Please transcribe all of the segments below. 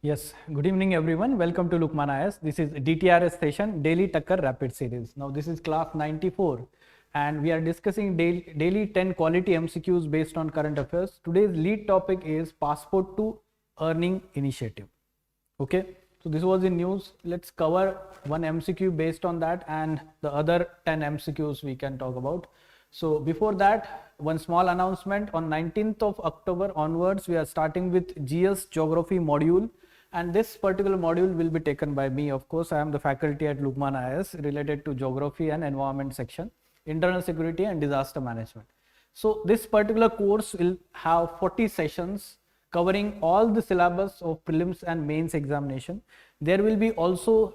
Yes, good evening everyone. Welcome to Lukmaan IAS. This is DTRS session, Daily Takkar Rapid Series. Now this is class 94 and we are discussing daily 10 quality MCQs based on current affairs. Today's lead topic is Passport to Earning Initiative. Okay, so this was in news. Let's cover one MCQ based on that and the other 10 MCQs we can talk about. So before that, one small announcement. On 19th of October onwards, we are starting with GS Geography module. And this particular module will be taken by me. Of course, I am the faculty at Lukmaan IAS related to Geography and Environment section, Internal Security and Disaster Management. So this particular course will have 40 sessions covering all the syllabus of prelims and mains examination. There will be also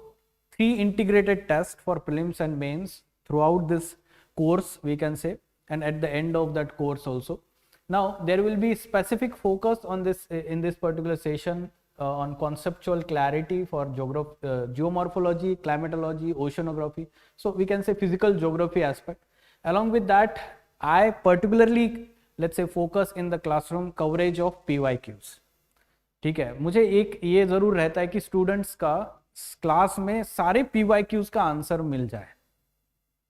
3 integrated tests for prelims and mains throughout this course, we can say, and at the end of that course also. Now, there will be specific focus on this in this particular session on conceptual clarity for geomorphology, climatology, oceanography. So we can say physical geography aspect. Along with that, I particularly, let's say, focus in the classroom coverage of PYQs. ठीक है, मुझे एक ये जरूर रहता है कि students का क्लास में सारे PYQs का आंसर मिल जाए.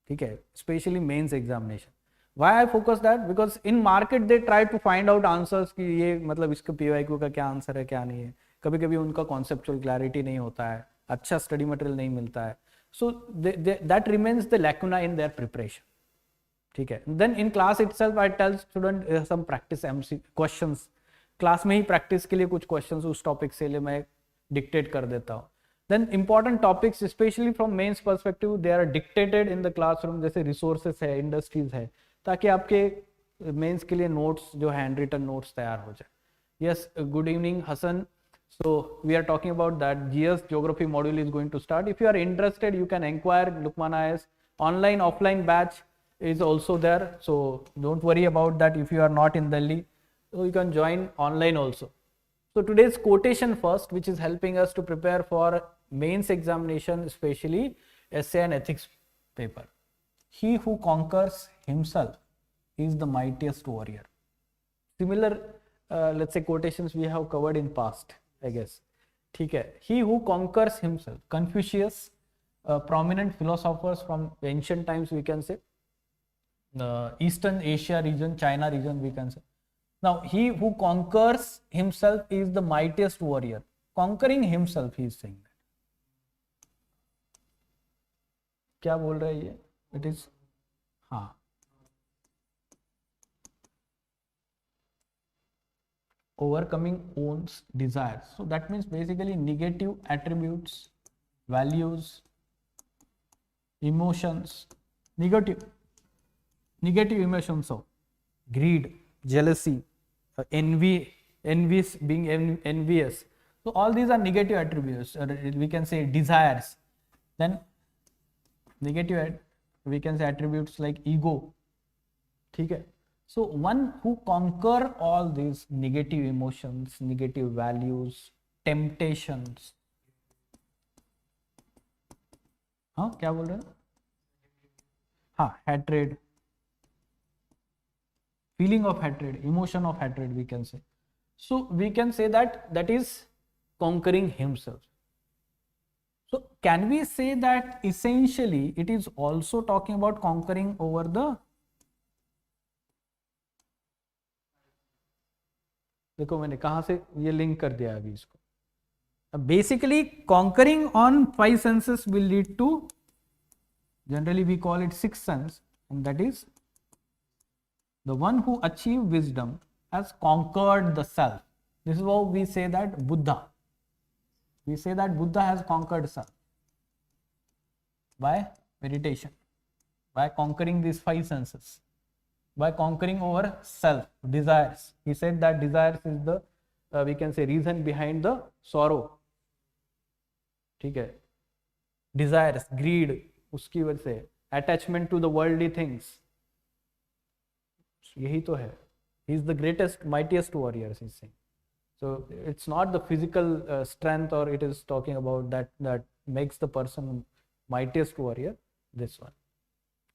ठीक है, specially mains examination. Why I focus that? Because in market they try to find out answers कि ये मतलब इसका PYQ का क्या आंसर है क्या नहीं है. कभी कभी उनका कॉन्सेप्चुअल क्लैरिटी नहीं होता है, अच्छा स्टडी मटेरियल नहीं मिलता है. So that remains the lacuna in their preparation. ठीक है, then in class itself I tell student some practice MC questions. Class में ही प्रैक्टिस के लिए कुछ क्वेश्चंस उस टॉपिक से लिए मैं डिक्टेट कर देता हूँ. Then important topics specially from mains perspective they are dictated in the classroom, जैसे रिसोर्सेस है, इंडस्ट्रीज है, ताकि आपके मेंस के लिए नोट्स जो हैंड रिटन नोट्स तैयार हो जाए. Yes, good evening Hasan. So we are talking about that GS geography module is going to start. If you are interested, you can inquire Lukmaan IAS. Online offline batch is also there, so don't worry about that. If you are not in Delhi, so you can join online also. So today's quotation first, which is helping us to prepare for mains examination, especially essay and ethics paper. He who conquers himself is the mightiest warrior. Similar let's say quotations we have covered in past, I guess. ठीक है, he who conquers himself, Confucius, prominent philosophers from ancient times, we can say, Eastern Asia region, China region, we can say. Now, he who conquers himself is the mightiest warrior. Conquering himself, he is saying that. क्या बोल रहा है ये? It is, हाँ, overcoming one's desires. So that means basically negative attributes, values, emotions, negative emotions of greed, jealousy, being envious. So all these are negative attributes, or we can say desires. Then negative, we can say attributes like ego. ठीक है. So one who conquer all these negative emotions, negative values, temptations. हाँ, क्या बोल रहे हैं? हाँ, hatred, feeling of hatred, emotion of hatred, we can say. So we can say that is conquering himself. So can we say that essentially it is also talking about conquering over the, देखो मैंने कहां से ये link कर दिया अभी इसको. Basically conquering on 5 senses will lead to, generally we call it 6th sense, and that is the one who achieve wisdom has conquered the self. This is how we say that Buddha, we say that Buddha has conquered self by meditation, by conquering this 5 senses, by conquering over self, desires. He said that desires is the we can say reason behind the sorrow. ठीक है, desires, greed, उसकी वजह से attachment to the worldly things, यही तो है. He is the greatest, mightiest warrior, he is saying. So it's not the physical strength, or it is talking about that makes the person mightiest warrior. This one.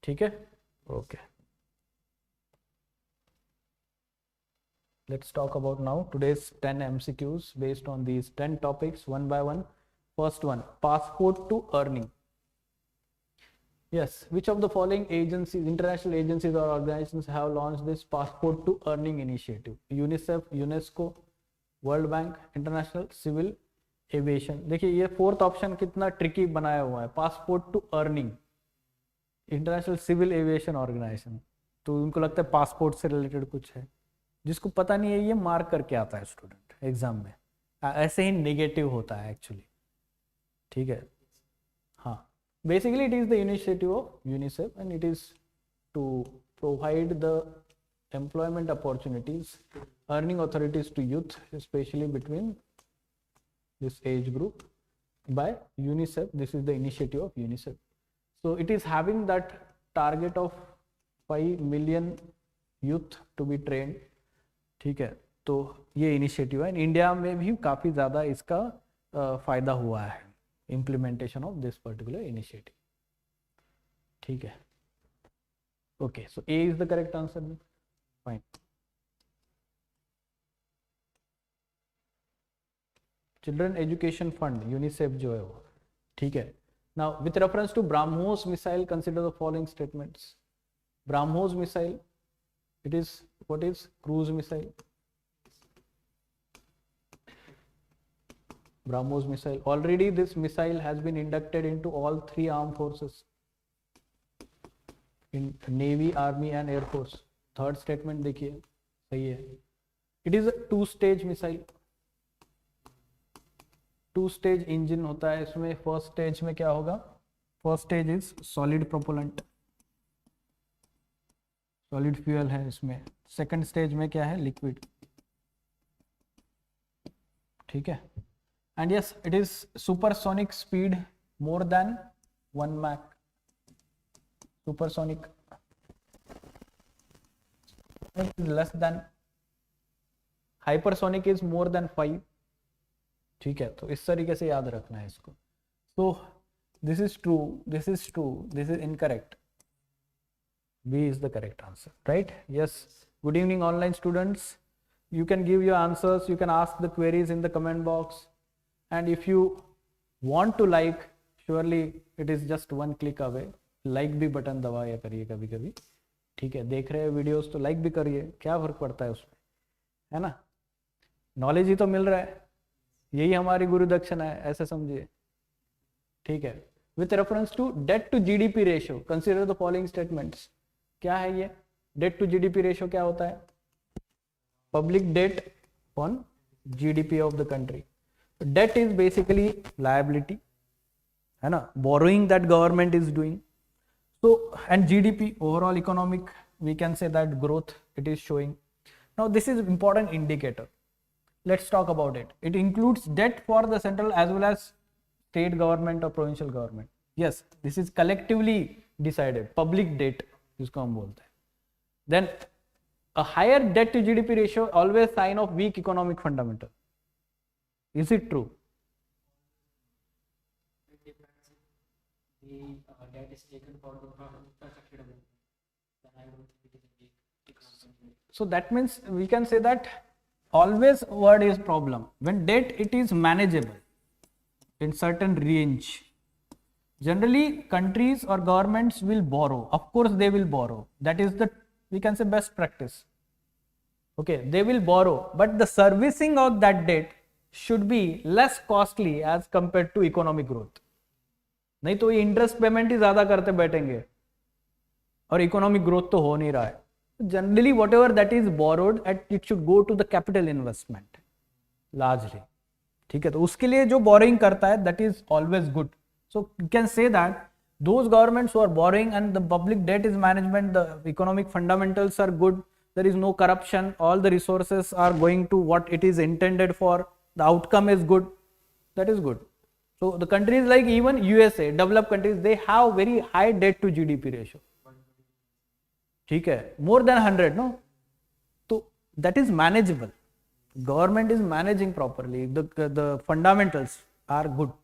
ठीक है, okay. Let's talk about now today's 10 MCQs based on these 10 topics one by one. First one, passport to earning. Yes, which of the following agencies, international agencies or organizations have launched this passport to earning initiative? UNICEF, UNESCO, World Bank, international civil aviation. देखिए ये fourth option कितना tricky बनाया हुआ है, passport to earning, international civil aviation organization. तो उनको लगता है पासपोर्ट से रिलेटेड कुछ है, जिसको पता नहीं है ये मार्क करके आता है स्टूडेंट एग्जाम में. ऐसे ही नेगेटिव होता है एक्चुअली. ठीक है, हाँ, basically it is the initiative of UNICEF and it is to provide the employment opportunities, earning authorities to youth, especially between this age group by UNICEF. This is the initiative of UNICEF. So it is having that target of 5 million youth to be trained. ठीक है, तो ये initiative है. India में भी काफ़ी ज़्यादा इसका फ़ायदा हुआ है, implementation of this particular initiative. ठीक है, okay, so A is the correct answer. Fine. Children education fund UNICEF जो है वो. ठीक है, now with reference to BrahMos missile consider the following statements. BrahMos missile, it is what is cruise missile. BrahMos missile, already this missile has been inducted into all 3 armed forces in Navy, Army and Air Force. Third statement देखिए सही है. It is a 2-stage missile. 2-stage engine होता है इसमें. First stage में क्या होगा, first stage is solid propellant, solid fuel है इसमें. सेकंड स्टेज में क्या है, लिक्विड. ठीक है, and yes it is supersonic speed more than 1 Mach. Supersonic is less than, hypersonic is more than 5. ठीक है, तो इस तरीके से याद रखना है इसको. So this is true, this is true, this is incorrect. B is the correct answer, right? Yes. Good evening online students. You can give your answers, you can ask the queries in the comment box, and if you want to like, surely it is just one click away. like भी button दबाया करिए कभी कभी. ठीक है, देख रहे हैं वीडियोस तो लाइक भी करिए, क्या फर्क पड़ता है उसमें, है ना. नॉलेज ही तो मिल रहा है, यही हमारी गुरु दक्षिणा है, ऐसे समझिए. ठीक है, with reference to debt to GDP ratio consider the following statements. क्या है ये डेट टू जीडीपी रेशियो, क्या होता है, public debt on GDP of the country. Debt is basically liability, है ना, borrowing that government is doing. So and GDP, overall economic, we can say that growth it is showing. Now this is important indicator. Let's talk about it. It includes debt for the central as well as state government or provincial government. Yes, this is collectively decided, public debt जिसको हम बोलते हैं. Then a higher debt to GDP ratio always sign of weak economic fundamental. Is it true? Debt is taken for the infrastructure development. So that means we can say that always word is problem. When debt it is manageable in certain range, generally countries or governments will borrow. Of course they will borrow. That is the, we can say, best practice. Okay, they will borrow, but the servicing of that debt should be less costly as compared to economic growth. नहीं तो ये interest payment ही ज्यादा करते बैठेंगे और economic growth तो हो नहीं रहा है. Generally whatever that is borrowed at, it should go to the capital investment largely. ठीक है, तो उसके लिए जो बोरिंग करता है that is always good. So you can say that those governments who are borrowing and the public debt is management, the economic fundamentals are good, there is no corruption, all the resources are going to what it is intended for, the outcome is good, that is good. So the countries like even USA, developed countries, they have very high debt to GDP ratio. ठीक है, more than 100, no? So that is manageable. Government is managing properly. The fundamentals are good.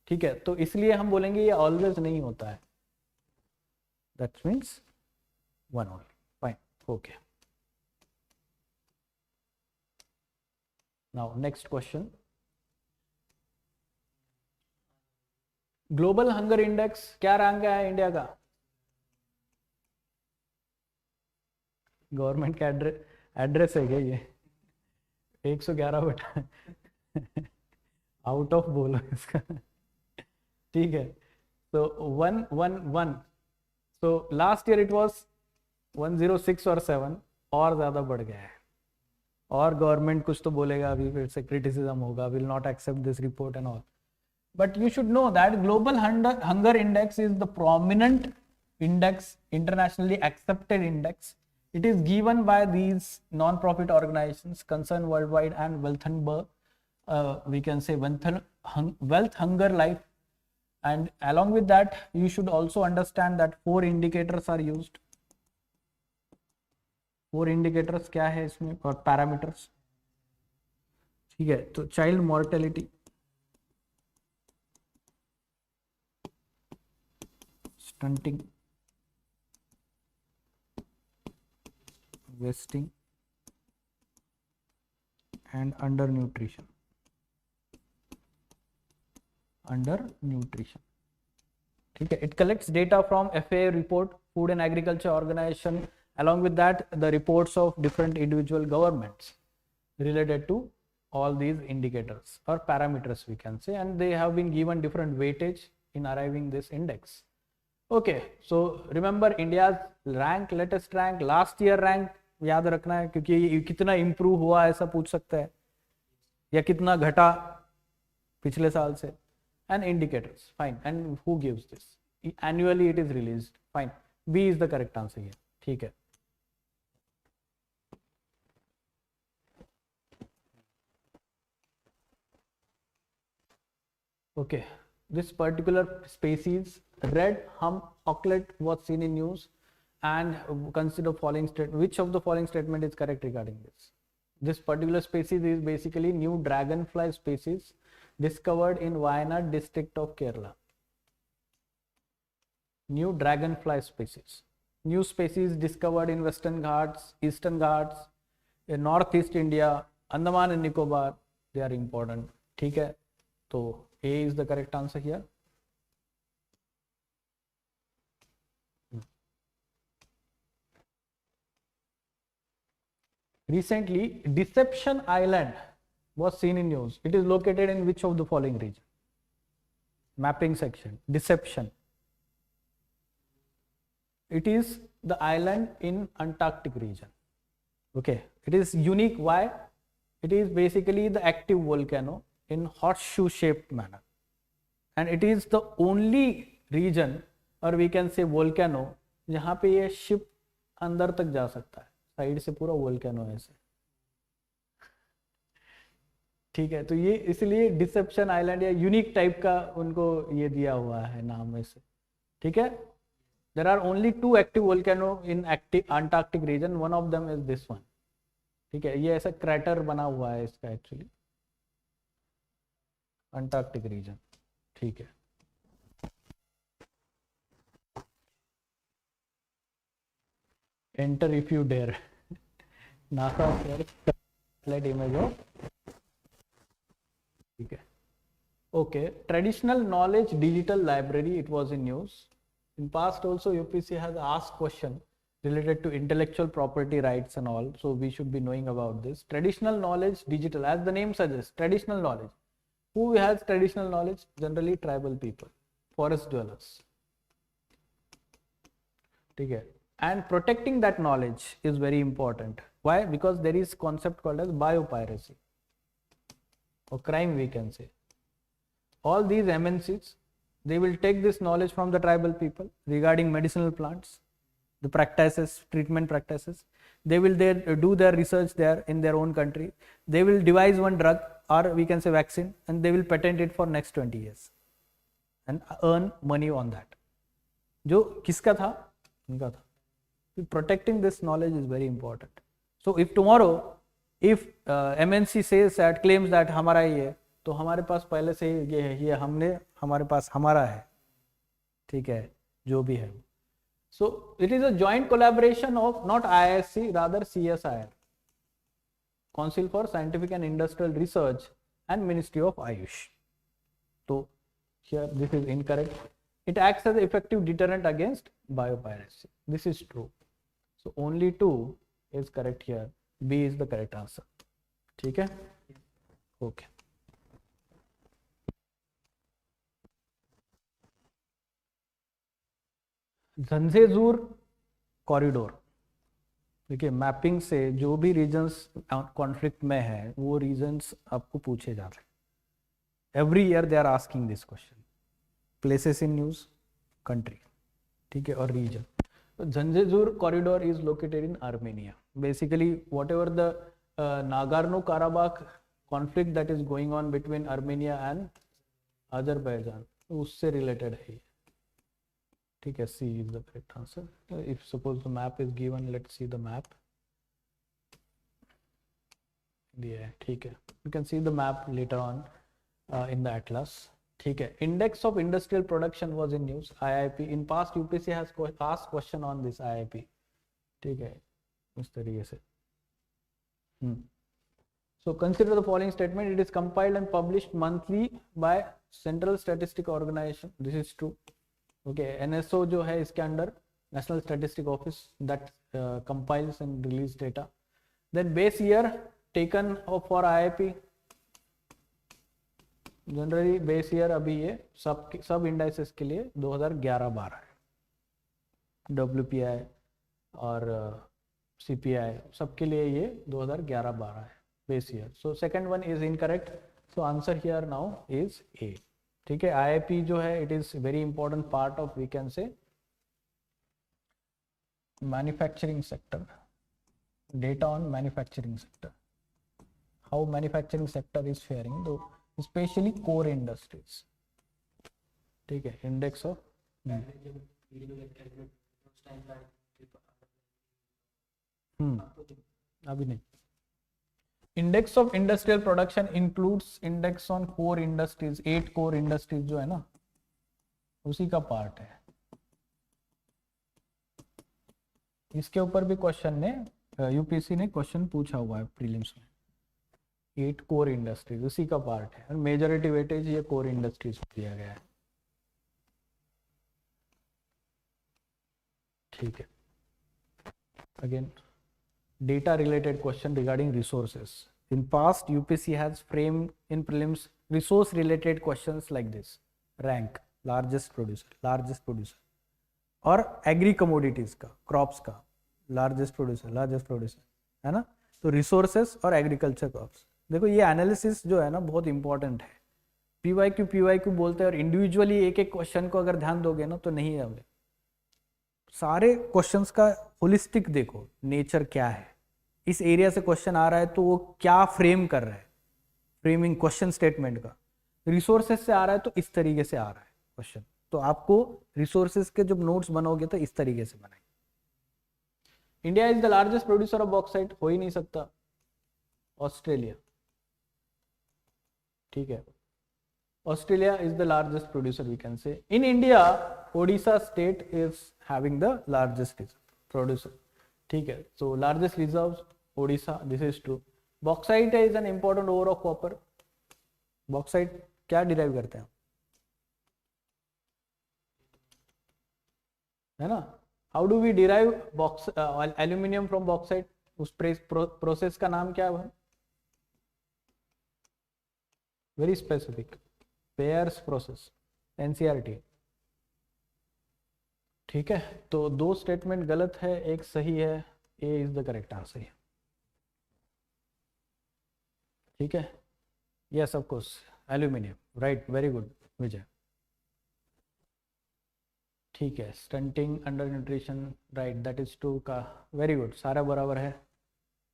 ठीक है, तो इसलिए हम बोलेंगे ये always नहीं होता है. That means one only. Fine. Okay. Now next question, global hunger index क्या रैंक है इंडिया का? गवर्नमेंट का एड्रेस है क्या ये? 111 बेटा, आउट ऑफ बोलो इसका। ठीक है, तो 111, so last year it was 106 और 7, और ज्यादा बढ़ गया है, और गवर्नमेंट कुछ तो बोलेगा अभी, फिर से क्रिटिसिज्म होगा, will not accept this report and all. But you should know that global hunger index is the prominent index, internationally accepted index. It is given by these non-profit organizations concerned worldwide and we can say wealth hunger life. And along with that, you should also understand that 4 indicators are used. 4 indicators क्या है इसमें और parameters. ठीक है, तो child mortality, stunting, wasting and undernutrition. ठीक है, it collects data from FAO report, Food and Agriculture Organization, along with that the reports of different individual governments related to all these indicators or parameters we can say, and they have been given different weightage in arriving this index. Okay, so remember India's rank, latest rank, last year rank याद रखना है, क्योंकि ये कितना improve हुआ ऐसा पूछ सकता है, या कितना घटा पिछले साल से. And indicators, fine. And who gives this? Annually it is released. Fine, B is the correct answer here. ठीक है. Okay, this particular species, red hump auklet, was seen in news, and consider following which of the following statement is correct regarding this? This particular species is basically new dragonfly species discovered in Wayanad district of Kerala. New dragonfly species. New species discovered in Western Ghats, Eastern Ghats, in Northeast India, Andaman and Nicobar. They are important. ठीक है, तो A is the correct answer here. Recently, Deception Island was seen in news. It is located in which of the following region? Mapping section. Deception. It is the island in Antarctic region. Okay, it is unique. Why? It is basically the active volcano in horseshoe shaped manner, and it is the only region, or we can say volcano, जहाँ पे ये ship अंदर तक जा सकता है. Side से पूरा वोल्केनो है ऐसे. ठीक है, तो ये इसलिए डिसेप्शन आइलैंड या यूनिक टाइप का उनको ये दिया हुआ है नाम ऐसे. ठीक है, there are only 2 active volcano in Antarctic region, one of them is this one. ठीक है, ये ऐसा क्रैटर बना हुआ है इसका एक्चुअली, अंटार्कटिक रीजन. ठीक है, enter if you dare. NASA satellite image of. ठीक है. Okay, traditional knowledge digital library, it was in news. In past also UPSC has asked question related to intellectual property rights and all, so we should be knowing about this. Traditional knowledge digital, as the name suggests, traditional knowledge. Who has traditional knowledge? Generally tribal people, forest dwellers. ठीक है. And protecting that knowledge is very important. Why? Because there is concept called as biopiracy or crime, we can say. All these MNCs, they will take this knowledge from the tribal people regarding medicinal plants, the practices, treatment practices. They will do their research there in their own country. They will devise one drug, or we can say vaccine, and they will patent it for next 20 years and earn money on that. जो किसका था? उनका था. Protecting this knowledge is very important. So if tomorrow, if MNC says that, claims that हमारा ये, तो हमारे पास पहले से ये है, ये हमने, हमारे पास हमारा है. ठीक है, जो भी है. So it is a joint collaboration of not IASC, rather CSIR. Council for Scientific and Industrial Research and Ministry of Ayush. So here this is incorrect. It acts as an effective deterrent against biopiracy. This is true. So only 2 is correct here. B is the correct answer. ठीक है? Okay. झंझेझूर corridor, देखिए mapping से जो भी regions conflict में है वो regions आपको पूछे जा रहे हैं. Every year they are asking this question. Places in news, country, ठीक है, और region. Zangezur corridor is located in Armenia. Basically whatever the Nagorno Karabakh conflict that is going on between Armenia and Azerbaijan, उससे related है. ठीक है, C is the correct answer. If suppose the map is given, let's see the map. Yeah, ठीक है. You can see the map later on in the atlas. ठीक है. Index of industrial production was in news. IIP in past UPSC has asked question on this IIP. ठीक है, इस तरीके से. So consider the following statement. It is compiled and published monthly by Central Statistic Organization. This is true. Okay, NSO जो है इसके under national statistic office that compiles and release data. Then base year taken for IIP, generally base year अभी ये सब indices के लिए 2011-12 है. WPI और CPI सबके लिए ये 2011-12 है base year. So second one is incorrect. So answer here now is A. ठीक है, IIP जो है it is very important part of we can say manufacturing sector. Data on manufacturing sector, how manufacturing sector is faring, तो specially core industries. ठीक है, index of अभी नहीं. Index of industrial production includes index on core industries. 8 core industries जो है ना उसी का पार्ट है. इसके ऊपर भी क्वेश्चन ने UPSC ने क्वेश्चन पूछा हुआ है प्रीलिम्स में. 8 कोर इंडस्ट्रीज उसी का पार्ट है और मेजॉरिटी वेटेज ये कोर इंडस्ट्रीज को दिया गया है. ठीक है, again data related question regarding resources. In past UPSC has framed in prelims resource related questions like this: rank, largest producer, और agri commodities का, crops का, largest producer है ना. तो resources और agriculture crops. देखो ये analysis जो है ना बहुत important है. PYQ बोलते हैं और individually एक एक क्वेश्चन को अगर ध्यान दोगे ना तो नहीं है. हमें सारे क्वेश्चंस का होलिस्टिक देखो, नेचर क्या है, इस एरिया से क्वेश्चन आ रहा है तो वो क्या फ्रेम कर रहा है, फ्रेमिंग क्वेश्चन स्टेटमेंट का. रिसोर्सेज से आ रहा है तो इस तरीके से आ रहा है क्वेश्चन, तो आपको रिसोर्सेज के जब नोट्स बनोगे तो इस तरीके से बनाएंगे. India is the largest producer of bauxite, हो ही नहीं सकता. ऑस्ट्रेलिया, ठीक है, Australia is the largest producer we can say. In India Odisha state is having the largest producer. ठीक है, so largest reserves Odisha, this is true. Bauxite is an important ore of copper. Bauxite क्या derive करते हैं, है ना. How do we derive aluminium from bauxite, उस process का नाम क्या है? Very specific, pairs process, NCERT. ठीक है, तो 2 स्टेटमेंट गलत है, एक सही है. A is the correct answer. ठीक है, yes of course aluminium, right, very good Vijay. ठीक है, stunting, under nutrition, right, that is 2 का, वेरी गुड, सारा बराबर है.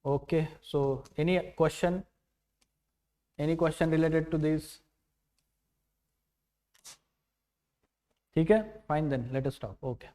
Okay, so any question related to this? ठीक है, fine, then let us stop. Okay.